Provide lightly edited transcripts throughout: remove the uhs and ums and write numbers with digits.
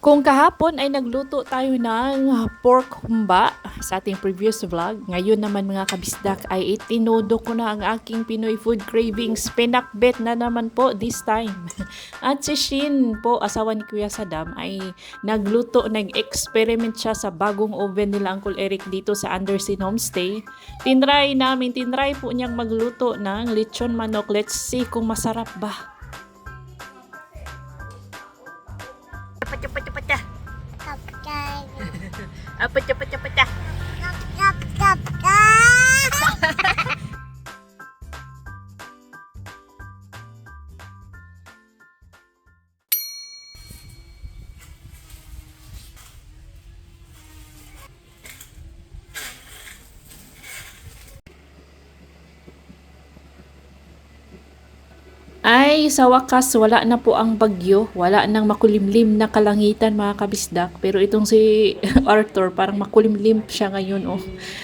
Kung kahapon ay nagluto tayo ng pork humba sa ating previous vlog, ngayon naman mga kabisdak ay itinodo ko na ang aking Pinoy food cravings. Pinakbet na naman po this time. At si Shin po, asawa ni Kuya Saddam, ay nagluto, nag-experiment siya sa bagong oven nila Uncle Eric dito sa Anderson Homestay. Tinry po niyang magluto ng lechon manok. Let's see kung masarap ba. Pata. Pata. Ay, sa wakas, wala na po ang bagyo. Wala nang makulimlim na kalangitan mga kabisdak. Pero itong si Arthur, parang makulimlim siya ngayon. Oh.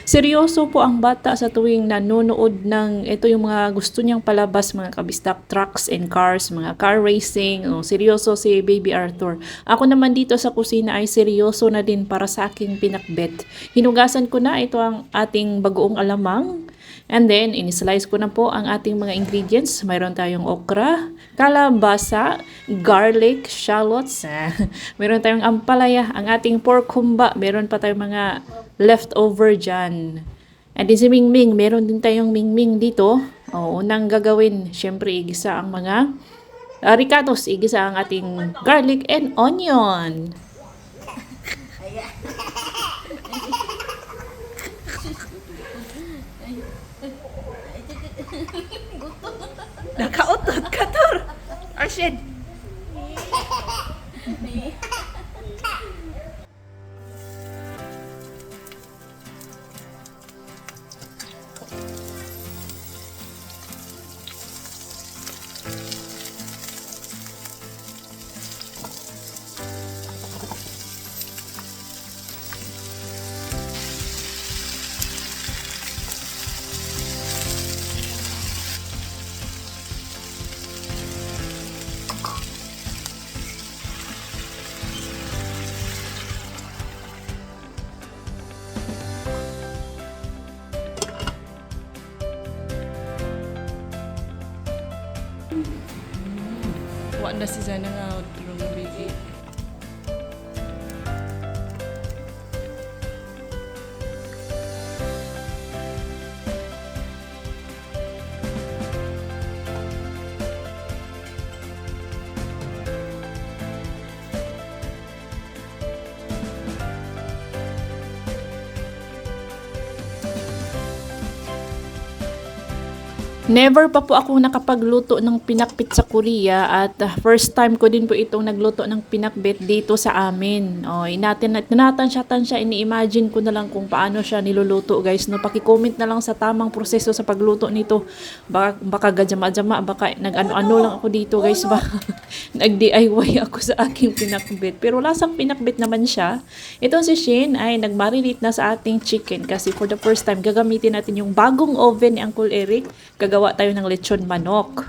Seryoso po ang bata sa tuwing nanonood ng ito yung mga gusto niyang palabas mga kabisdak. Trucks and cars, mga car racing. Oh, seryoso si Baby Arthur. Ako naman dito sa kusina ay seryoso na din para sa aking pinakbet. Hinugasan ko na ito ang ating bagoong alamang. And then, inislice ko na po ang ating mga ingredients. Mayroon tayong okra, kalabasa, garlic, shallots. Mayroon tayong ampalaya, ang ating pork humba. Meron pa tayong mga leftover dyan. And din si Mingming, meron din tayong Mingming dito. Unang gagawin, syempre igisa ang mga ricatos. Igisa ang ating garlic and onion. Nakautot ka, Tor! Arshid! Wa na si Zana nga tulong na baby. Never pa po ako nakapagluto ng pinakbet sa Korea at first time ko din po itong nagluto ng pinakbet dito sa amin. Tinatansya, ini-imagine ko na lang kung paano siya niluluto guys. No, paki-comment na lang sa tamang proseso sa pagluto nito. Baka gajama-jama, baka nag-ano-ano lang ako dito guys. Baka nag-DIY ako sa aking pinakbet. Pero lasang pinakbet naman siya. Itong si Shin ay nag-marinate na sa ating chicken kasi for the first time gagamitin natin yung bagong oven ni Uncle Eric. Gagawa tayo ng lechon manok.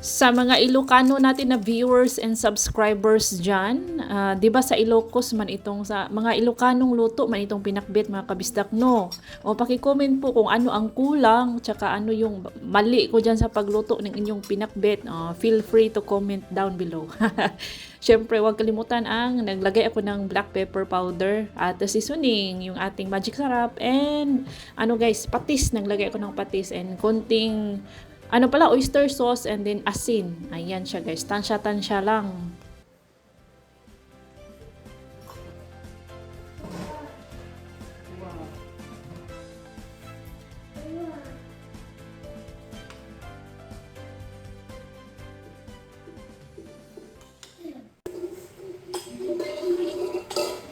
Sa mga Ilocano natin na viewers and subscribers dyan, di ba sa Ilocos man itong sa mga Ilocanong luto man itong pinakbet mga kabisdak, no? O paki-comment po kung ano ang kulang, tsaka ano yung mali ko dyan sa pagluto ng inyong pinakbet. Feel free to comment down below. Siyempre, huwag kalimutan ang naglagay ako ng black pepper powder at seasoning, yung ating magic sarap, and ano guys, patis, naglagay ako ng patis and konting oyster sauce and then asin. Ayan siya guys. Tansya-tansya lang.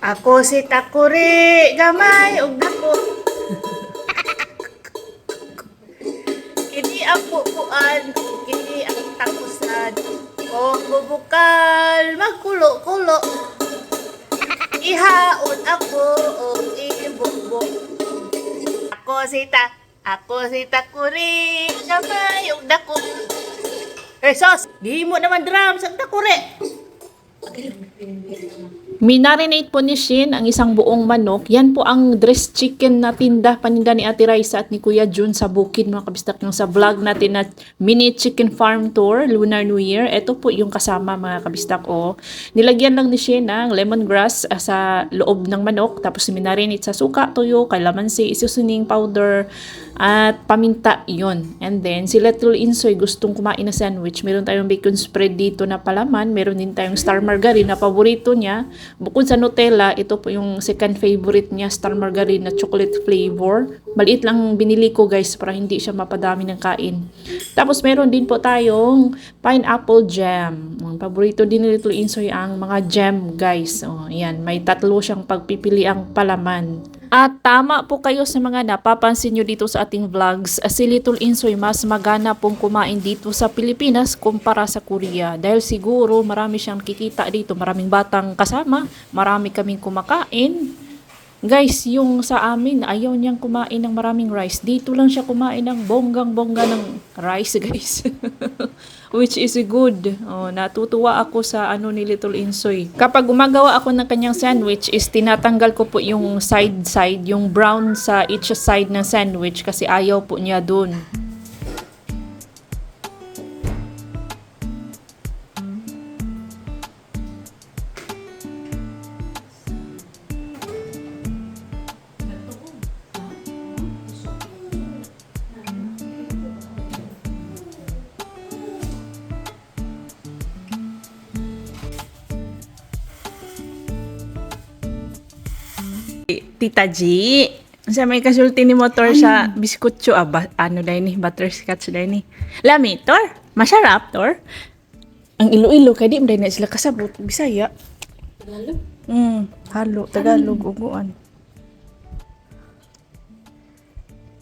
Ako si Takuri, gamay ug dako. Kini ang pupuan, kini ang takusan. Kung bubukal, magkulo-kulo. Ihaon ako o ibubok. Ako si Takuri, gamay ug dako. Sos, di mo naman drums ang Takuri. Minarinate po ni Shin ang isang buong manok. Yan po ang dressed chicken na paninda ni Ate Raisa at ni Kuya Jun sa bukid, mga kabistak, yung sa vlog natin na mini chicken farm tour, Lunar New Year. Ito po yung kasama, mga kabistak. Nilagyan lang ni Shin ng lemongrass sa loob ng manok. Tapos minarinate sa suka, tuyo, kalamansi, seasoning powder, at paminta yon. And then, si Little Insoy gustong kumain na sandwich. Meron tayong bacon spread dito na palaman. Meron din tayong star margarine na paborito niya. Bukod sa Nutella, ito po yung second favorite niya, star margarine na chocolate flavor. Maliit lang binili ko, guys, para hindi siya mapadami ng kain. Tapos meron din po tayong pineapple jam. Paborito din ni Little Insoy ang mga jam, guys. Yan, may tatlo siyang pagpipili ang palaman. At tama po kayo sa mga napapansin nyo dito sa ating vlogs. Si Little Insoy mas magana pong kumain dito sa Pilipinas kumpara sa Korea. Dahil siguro marami siyang kikita dito. Maraming batang kasama. Marami kaming kumakain. Guys, yung sa amin, ayaw niyang kumain ng maraming rice. Dito lang siya kumain ng bonggang-bongga ng rice, guys. Which is good. Natutuwa ako sa ni Little Insoy. Kapag gumagawa ako ng kanyang sandwich, is tinatanggal ko po yung side, yung brown sa each side ng sandwich kasi ayaw po niya dun. Tita G, sa may kasulti ni motor sa biskutso, butterscotch dahil ni. Lami, Tor? Masarap, Tor? Ang Iloilo, kaya di mo dahil na sila kasabot. Bisaya. Tagalog? Halo, Tagalog, uguan.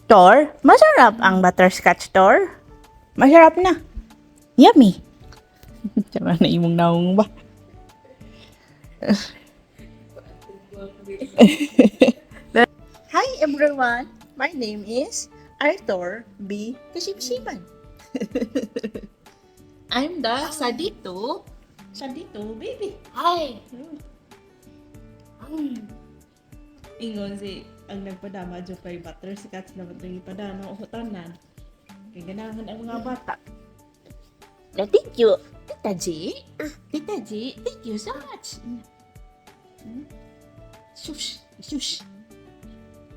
Tor, masarap ang butterscotch, Tor? Masarap na. Yummy. Tsaka na imong naong ba? Hi everyone, my name is Arthur B. Kasipsiman. I'm the Sadito baby. Hi! Ingon si ang nagpadama dyan kay butterscotch na ba't nang ipadama o hutanan. Kaya ganahan ang mga bata. Thank you, Tita G. Tita G, thank you so much. Shush.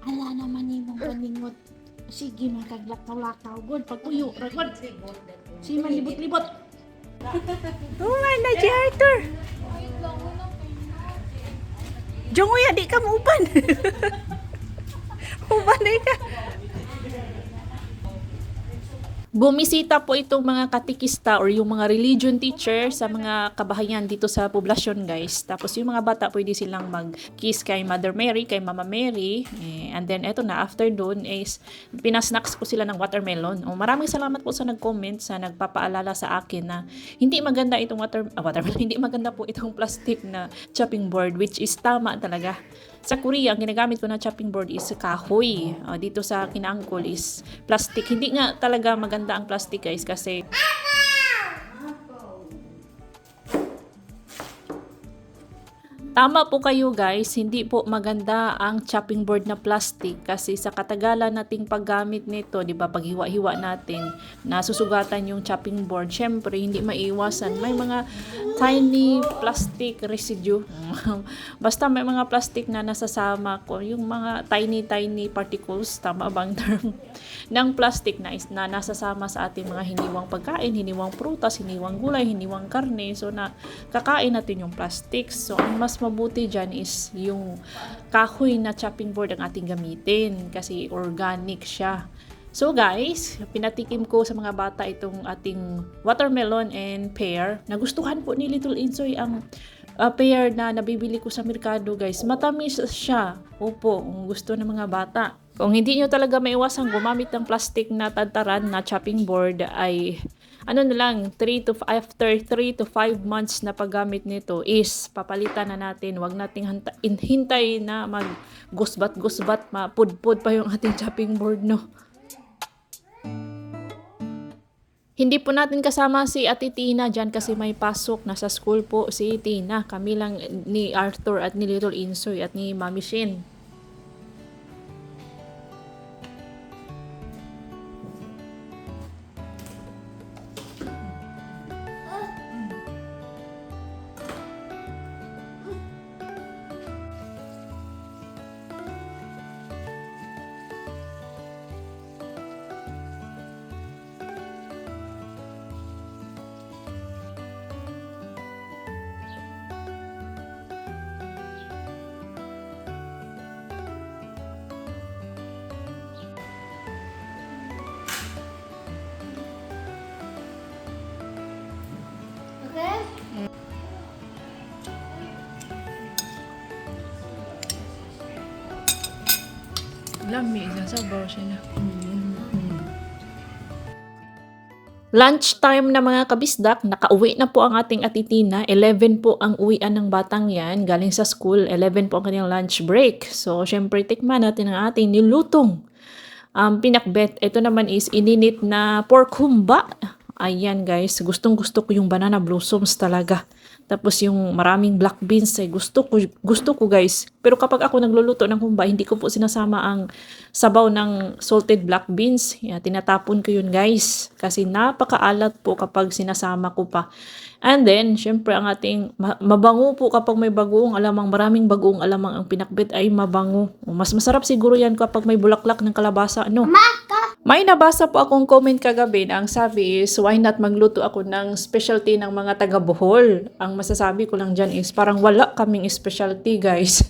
Ala naman yung paningot. Sige, makaglakaw-lakaw. God, pagpuyo. God. Si malibot-libot. Tuman na si Arthur. Jongoy, di ka mauban. Ubanay ka. Bumisita po itong mga katikista or yung mga religion teacher sa mga kabahayan dito sa poblasyon, guys. Tapos yung mga bata pwede silang mag-kiss kay Mother Mary, kay Mama Mary. And then eto na, after doon is pinasnacks po sila ng watermelon. Maraming salamat po sa nag-comment, sa nagpapaalala sa akin na hindi maganda itong watermelon, hindi maganda po itong plastic na chopping board, which is tama talaga. Sa Korea, ang ginagamit ko na chopping board is kahoy. Dito sa kinaangkol is plastic. Hindi nga talaga maganda ang plastic, guys, kasi tama po kayo, guys, hindi po maganda ang chopping board na plastic kasi sa katagalan nating paggamit nito, 'di ba, paghiwa-hiwa natin, nasusugatan yung chopping board. Syempre, hindi maiiwasan may mga tiny plastic residue. Basta may mga plastic na nasasama ko, yung mga tiny particles, tama bang term, ng plastic na nasasama sa ating mga hiniwang pagkain, hiniwang prutas, hiniwang gulay, hiniwang karne. So na kakain natin yung plastic. So ang mas mabuti dyan is yung kahoy na chopping board ang ating gamitin kasi organic siya. So guys, pinatikim ko sa mga bata itong ating watermelon and pear. Nagustuhan po ni Little Insoy ang pear na nabibili ko sa merkado guys. Matamis siya. Opo, kung gusto ng mga bata. Kung hindi nyo talaga maiwasang gumamit ng plastic na tantaran na chopping board ay ano na lang, after 3 to 5 months na paggamit nito is papalitan na natin. Huwag nating hintay na mag-gusbat-gusbat, mapudpud pa yung ating chopping board, no? Hindi po natin kasama si Ate Tina dyan kasi may pasok. Nasa school po si Tina. Kami lang ni Arthur at ni Little Insoy at ni Mami Shin. Lami, sasabaw siya na. Lunchtime na mga kabisdak, nakauwi na po ang ating Ate Tina. 11 po ang uwian ng batang yan, galing sa school. 11 po ang kanyang lunch break. So, syempre, tikman natin ang ating nilutong pinakbet. Ito naman is ininit na pork humba. Ayan guys, gustong gusto ko yung banana blossoms talaga. Tapos yung maraming black beans ay gusto ko guys. Pero kapag ako nagluluto ng humba, hindi ko po sinasama ang sabaw ng salted black beans. Tinatapon ko yun guys. Kasi napakaalat po kapag sinasama ko pa. And then, syempre ang ating mabango po kapag may bagoong alamang, maraming bagoong alamang ang pinakbet ay mabango. Mas masarap siguro yan kapag may bulaklak ng kalabasa. No? May nabasa po akong comment kagabi na ang sabi is, why not magluto ako ng specialty ng mga taga Bohol? Ang masasabi ko lang dyan is, parang wala kaming specialty guys.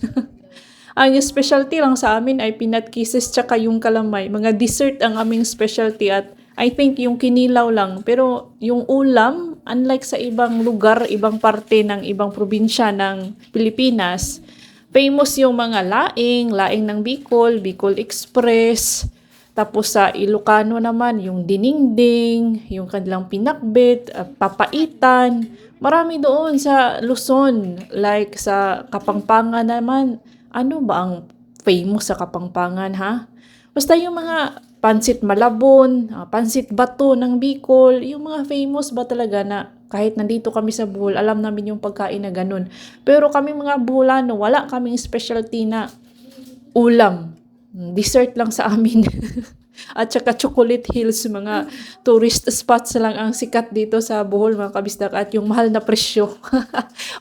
Ang specialty lang sa amin ay peanut kisses tsaka yung kalamay. Mga dessert ang aming specialty at I think yung kinilaw lang. Pero yung ulam, unlike sa ibang lugar, ibang parte ng ibang probinsya ng Pilipinas, famous yung mga laing ng Bicol, Bicol Express. Tapos sa Ilocano naman, yung diningding, yung kanilang pinakbet, papaitan. Marami doon sa Luzon. Like sa Kapampangan naman, ano ba ang famous sa Kapampangan ha? Basta yung mga pansit Malabon, pansit Bato ng Bicol, yung mga famous ba talaga na kahit nandito kami sa Bohol, alam namin yung pagkain na ganun. Pero kami mga Boholano, wala kaming specialty na ulam. Dessert lang sa amin. At saka Chocolate Hills, mga tourist spots lang ang sikat dito sa Bohol mga kabisdak. At yung mahal na presyo.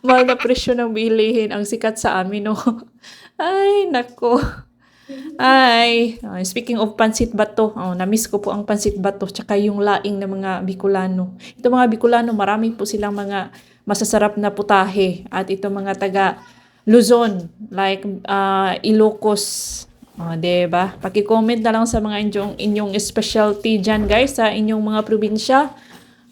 Mahal na presyo ng bilihin ang sikat sa amin. No? Ay, nako. Ay, speaking of pansit bato, na-miss ko po ang pansit bato tsaka yung laing ng mga Bicolano. Ito mga Bicolano, marami po silang mga masasarap na putahe. At ito mga taga Luzon, like Ilocos. Diba? Paki-comment na lang sa mga inyong specialty dyan guys sa inyong mga probinsya.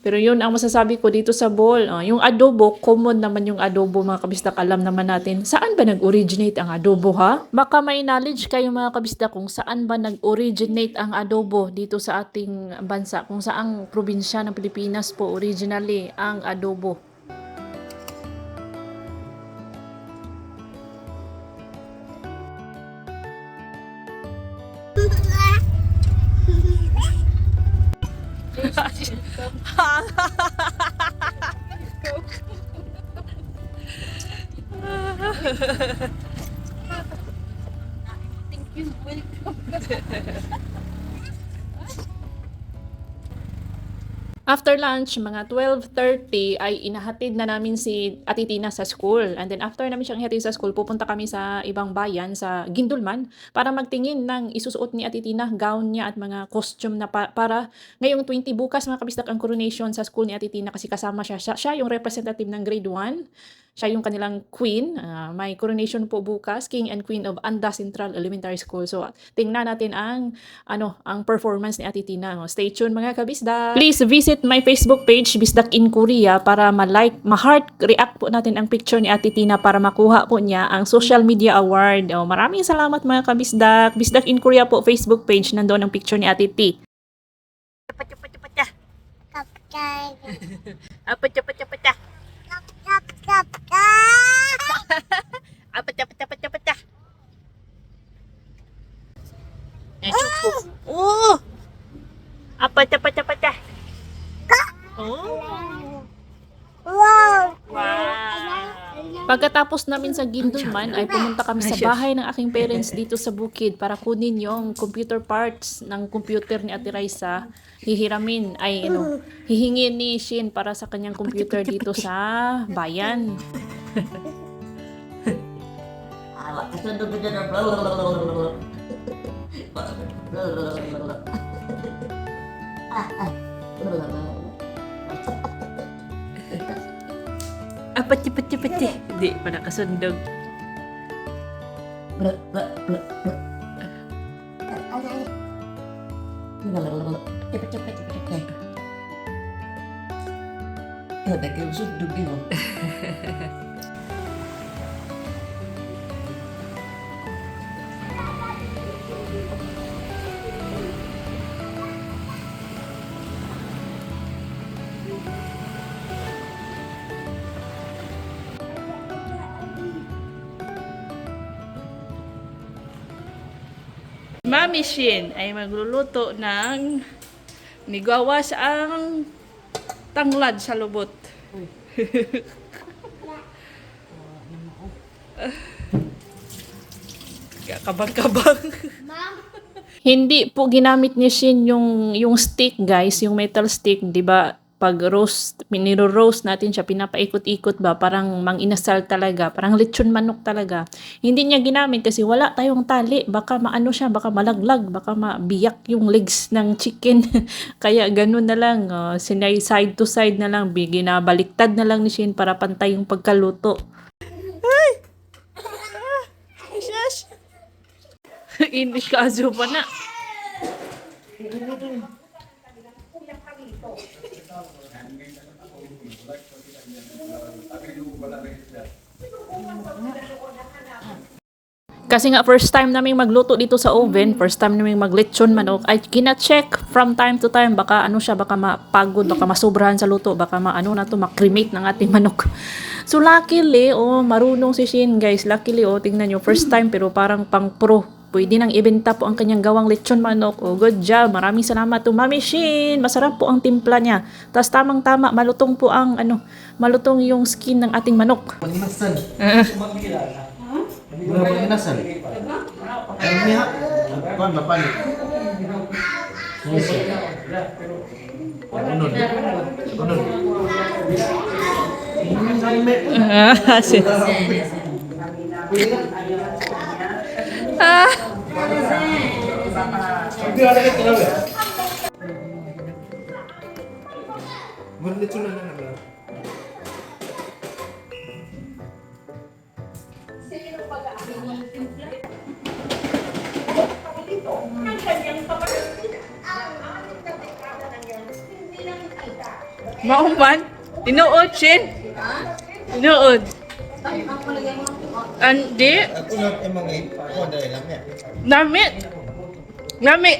Pero yun ang masasabi ko dito sa Bohol. Yung adobo, common naman yung adobo mga kabisdak. Alam naman natin, saan ba nag-originate ang adobo ha? Baka may knowledge kayo mga kabisdak kung saan ba nag-originate ang adobo dito sa ating bansa. Kung saang probinsya ng Pilipinas po originally ang adobo. After lunch, mga 12:30 ay inahatid na namin si Ate Tina sa school. And then after namin siyang ihatid sa school, pupunta kami sa ibang bayan, sa Gindulman, para magtingin ng isusuot ni Ate Tina, gown niya at mga costume na para ngayong 20 bukas mga kabisdak ang coronation sa school ni Ate Tina kasi kasama siya yung representative ng grade 1. Siya yung kanilang queen. May coronation po bukas, King and Queen of Anda Central Elementary School. So, tingnan natin ang performance ni Ate Tina. Stay tuned mga kabisdak. Please visit my Facebook page, Bisdak in Korea, para ma-like, ma-heart react po natin ang picture ni Ate Tina para makuha po niya ang Social Media Award. Maraming salamat mga kabisdak. Bisdak in Korea po Facebook page, nandoon ang picture ni Ate T. Pacha. Kapkay. Pacha. Pacha. Oh. Pacha. Oh. Wow. Wow. Pagkatapos namin sa Gindulman ay pumunta kami sa bahay ng aking parents dito sa bukid para kunin yung computer parts ng computer ni Ate Raisa. Hihingin ni Shin para sa kanyang computer dito sa bayan. Pacha. Hindi pa nakasundog. Mami Shin ay magluluto ng nigawas ang tanglad sa lubot. Kabang-kabang. Hindi po ginamit ni Shin yung stick, guys, yung metal stick, 'di ba? Pag roast, niro-roast natin siya, pinapaikot-ikot ba, parang mang-inasal talaga, parang lechon manok talaga. Hindi niya ginamit kasi wala tayong tali, baka maano siya, baka malaglag, baka mabiyak yung legs ng chicken. Kaya ganun na lang, sinay side to side na lang, ginabaliktad na lang ni Shin para pantay yung pagkaluto. Shush. English ka aso pa na. Kasi nga first time naming magluto dito sa oven, first time naming maglechon manok, ay kina-check from time to time, baka ano siya, baka mapagod, baka masobrahan sa luto, baka makremate ng ating manok. So luckily, marunong si Shin, guys. Luckily, tingnan nyo, first time pero parang pang pro. Pwede nang ibenta po ang kanyang gawang lechon manok. Good job. Maraming salamat to Mami Shin. Masarap po ang timpla niya. Tapos tamang-tama, malutong po ang malutong yung skin ng ating manok. Panginasan. Mula panginasan. Ay, niya. Kuan ba panik? Unod. Mauman? Tinuod, Shin? Tinuod. Andi? Ako na emang kuan dahil lang ya. Nami.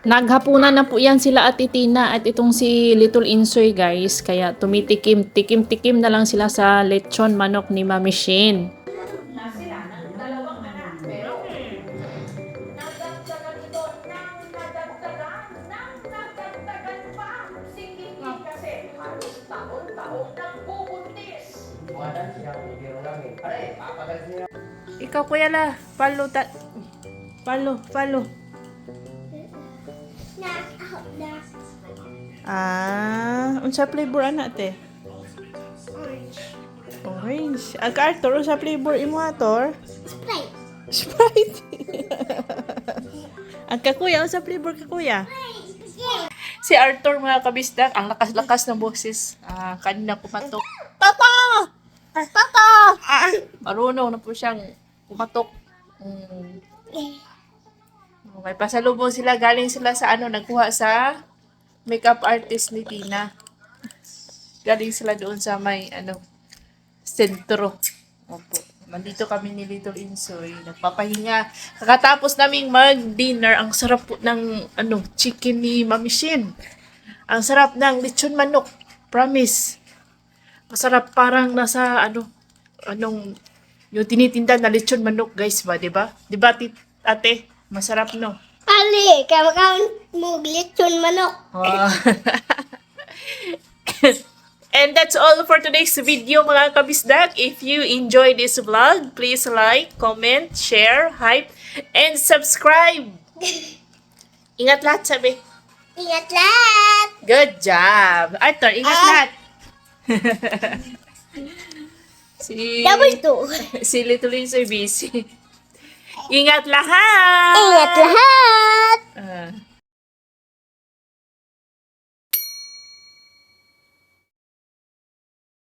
Naghapunan na po yan sila Ate Tina at itong si Little Insoy, guys. Kaya tikim-tikim na lang sila sa lechon manok ni Mami Shin. Kasi halos taon-taon Ikaw, Kuya La. Follow. Follow. Unsa flavor ana te? Orange. Aga Arthur, unsa flavor imo Arthur? Sprite. Sprite. Ang kakuya, unsa flavor kakuya? Si Arthur mga kabisdak, ang lakas-lakas ng boses. Kanina kumatok. Tata! Tata! Marunong na po siyang kumatok. Okay, pasalubong sila. Galing sila sa nagkuha sa makeup artist ni Tina. Galing sila doon sa may, sentro. Opo. Nandito kami ni Little Insoy. Nagpapahinga. Kakatapos naming mag-dinner, ang sarap po ng, chicken ni Mami Shin. Ang sarap ng lechon manok. Promise. Masarap parang nasa, yung tinitinda na lechon manok, guys ba, di ba? Di ba, ate? Masarap, no? Ali, kaya mo lechon manok. Wow. And that's all for today's video mga kabisdak. If you enjoyed this vlog, please like, comment, share, hype, and subscribe. Ingat lahat, sabi. Ingat lahat. Good job. Arthur, ingat lahat. Double two. Si Little Insoy busy. Ingat lahat. Ingat lahat.